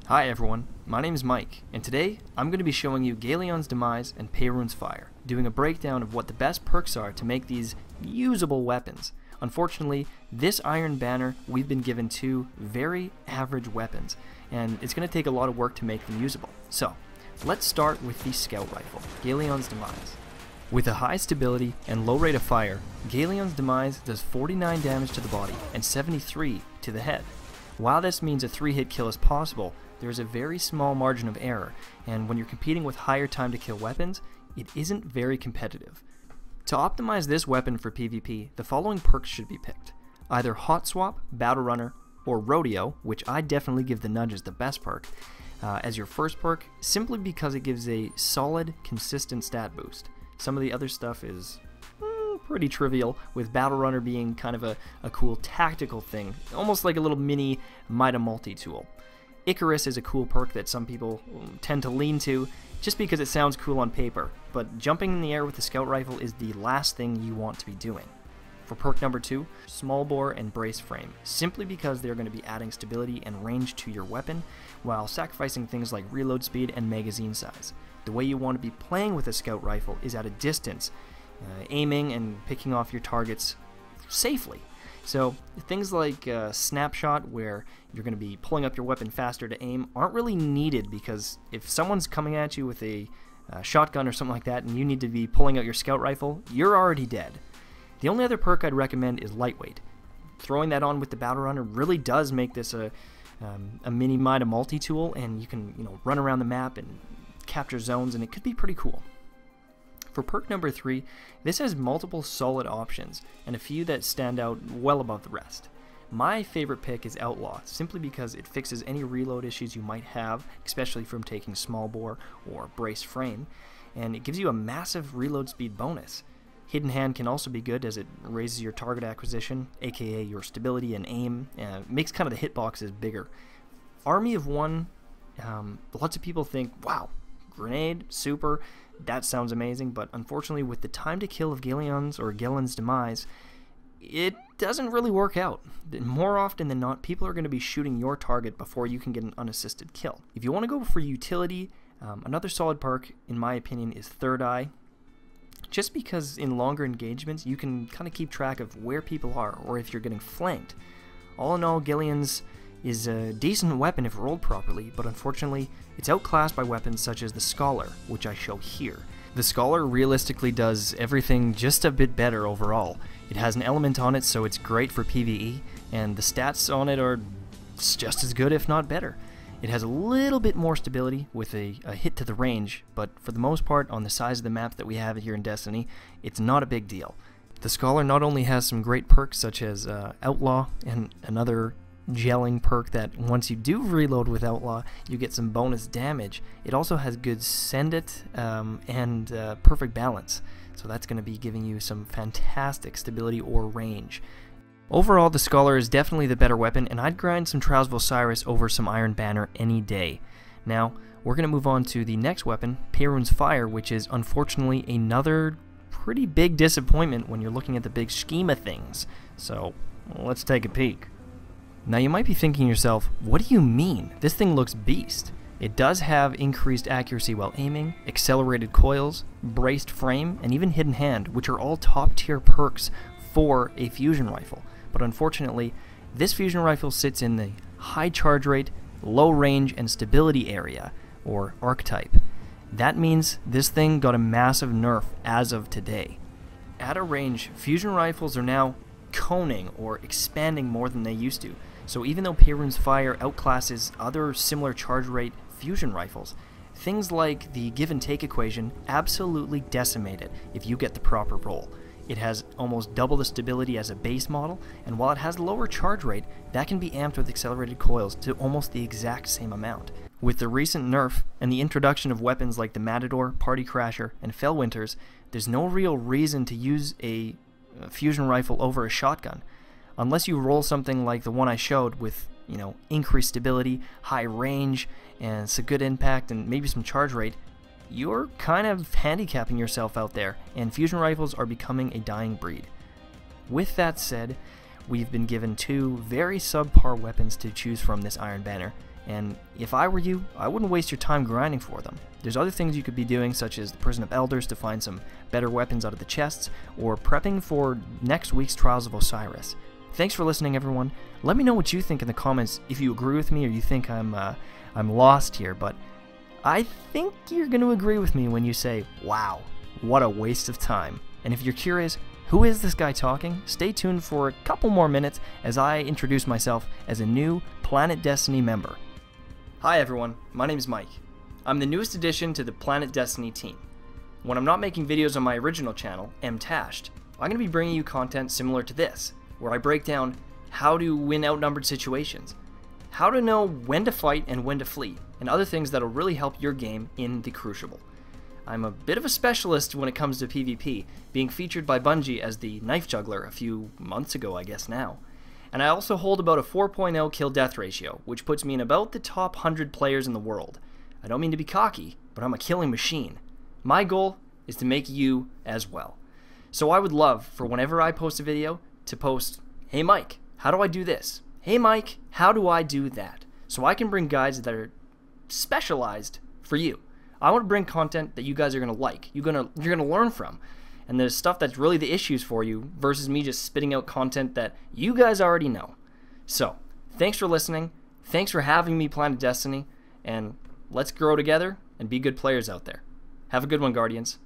Hi everyone, my name is Mike, and today I'm going to be showing you Galleon's Demise and Perrins Fire, doing a breakdown of what the best perks are to make these usable weapons. Unfortunately, this Iron Banner, we've been given two very average weapons, and it's going to take a lot of work to make them usable. So, let's start with the Scout Rifle, Galleon's Demise. With a high stability and low rate of fire, Galleon's Demise does 49 damage to the body and 73 to the head. While this means a 3-hit kill is possible, there is a very small margin of error, and when you're competing with higher time to kill weapons, it isn't very competitive. To optimize this weapon for PvP, the following perks should be picked. Either Hot Swap, Battle Runner, or Rodeo, which I definitely give the nudge as the best perk, as your first perk, simply because it gives a solid, consistent stat boost. Some of the other stuff is pretty trivial, with Battle Runner being kind of a cool tactical thing, almost like a little mini Mida multi-tool. Icarus is a cool perk that some people tend to lean to just because it sounds cool on paper, but jumping in the air with the Scout Rifle is the last thing you want to be doing. For perk number 2, Small Bore and Brace Frame, simply because they're going to be adding stability and range to your weapon while sacrificing things like reload speed and magazine size. The way you want to be playing with a Scout Rifle is at a distance, aiming and picking off your targets safely. So things like Snapshot, where you're going to be pulling up your weapon faster to aim, aren't really needed, because if someone's coming at you with a shotgun or something like that and you need to be pulling out your Scout Rifle, you're already dead. The only other perk I'd recommend is Lightweight. Throwing that on with the Battle Runner really does make this a mini Mida multi-tool, and you can run around the map and capture zones, and it could be pretty cool. For perk number 3, this has multiple solid options, and a few that stand out well above the rest. My favorite pick is Outlaw, simply because it fixes any reload issues you might have, especially from taking Small Bore or Brace Frame, and it gives you a massive reload speed bonus. Hidden Hand can also be good, as it raises your target acquisition, aka your stability and aim, makes kind of the hitboxes bigger. Army of One, lots of people think, wow, grenade, super, that sounds amazing, but unfortunately with the time to kill of Galleon's Demise, it doesn't really work out. More often than not, people are going to be shooting your target before you can get an unassisted kill. If you want to go for utility, another solid perk, in my opinion, is Third Eye, just because in longer engagements you can kind of keep track of where people are or if you're getting flanked. All in all, Galleon's is a decent weapon if rolled properly, but unfortunately it's outclassed by weapons such as the Scholar, which I show here. The Scholar realistically does everything just a bit better overall. It has an element on it, so it's great for PvE, and the stats on it are just as good, if not better. It has a little bit more stability with a hit to the range, but for the most part, on the size of the map that we have here in Destiny, it's not a big deal. The Scholar not only has some great perks such as Outlaw and another gelling perk that once you do reload with Outlaw, you get some bonus damage. It also has good Send It and Perfect Balance, so that's going to be giving you some fantastic stability or range. Overall, the Scholar is definitely the better weapon, and I'd grind some Trials of Osiris over some Iron Banner any day. Now, we're going to move on to the next weapon, Perrins Fire, which is unfortunately another pretty big disappointment when you're looking at the big scheme of things. So, let's take a peek. Now you might be thinking to yourself, what do you mean? This thing looks beast. It does have increased accuracy while aiming, accelerated coils, braced frame, and even Hidden Hand, which are all top tier perks for a fusion rifle. But unfortunately, this fusion rifle sits in the high charge rate, low range, and stability area, or archetype. That means this thing got a massive nerf as of today. At a range, fusion rifles are now coning or expanding more than they used to. So even though Perrins Fire outclasses other similar charge rate fusion rifles, things like the give and take equation absolutely decimate it if you get the proper roll. It has almost double the stability as a base model, and while it has lower charge rate, that can be amped with accelerated coils to almost the exact same amount. With the recent nerf and the introduction of weapons like the Matador, Party Crasher, and Fellwinters, there's no real reason to use a fusion rifle over a shotgun. Unless you roll something like the one I showed with, increased stability, high range, and some good impact and maybe some charge rate, you're kind of handicapping yourself out there, and fusion rifles are becoming a dying breed. With that said, we've been given two very subpar weapons to choose from this Iron Banner, And if I were you, I wouldn't waste your time grinding for them. There's other things you could be doing, such as the Prison of Elders to find some better weapons out of the chests, or prepping for next week's Trials of Osiris. Thanks for listening, everyone. Let me know what you think in the comments if you agree with me or you think I'm lost here, but I think you're going to agree with me when you say, wow, what a waste of time. And if you're curious, who is this guy talking? Stay tuned for a couple more minutes as I introduce myself as a new PlanetDestiny member. Hi everyone, my name is Mike. I'm the newest addition to the PlanetDestiny team. When I'm not making videos on my original channel, MTashed, I'm going to be bringing you content similar to this, where I break down how to win outnumbered situations, how to know when to fight and when to flee, and other things that'll really help your game in the Crucible. I'm a bit of a specialist when it comes to PvP, being featured by Bungie as the knife juggler a few months ago, I guess now. And I also hold about a 4.0 kill-death ratio, which puts me in about the top 100 players in the world. I don't mean to be cocky, but I'm a killing machine. My goal is to make you as well. So I would love for whenever I post a video to post, hey Mike, how do I do this? Hey Mike, how do I do that? So I can bring guides that are specialized for you. I want to bring content that you guys are going to like, you're going to learn from. And there's stuff that's really the issues for you versus me just spitting out content that you guys already know. So, thanks for listening, thanks for having me PlanetDestiny, and let's grow together and be good players out there. Have a good one, Guardians.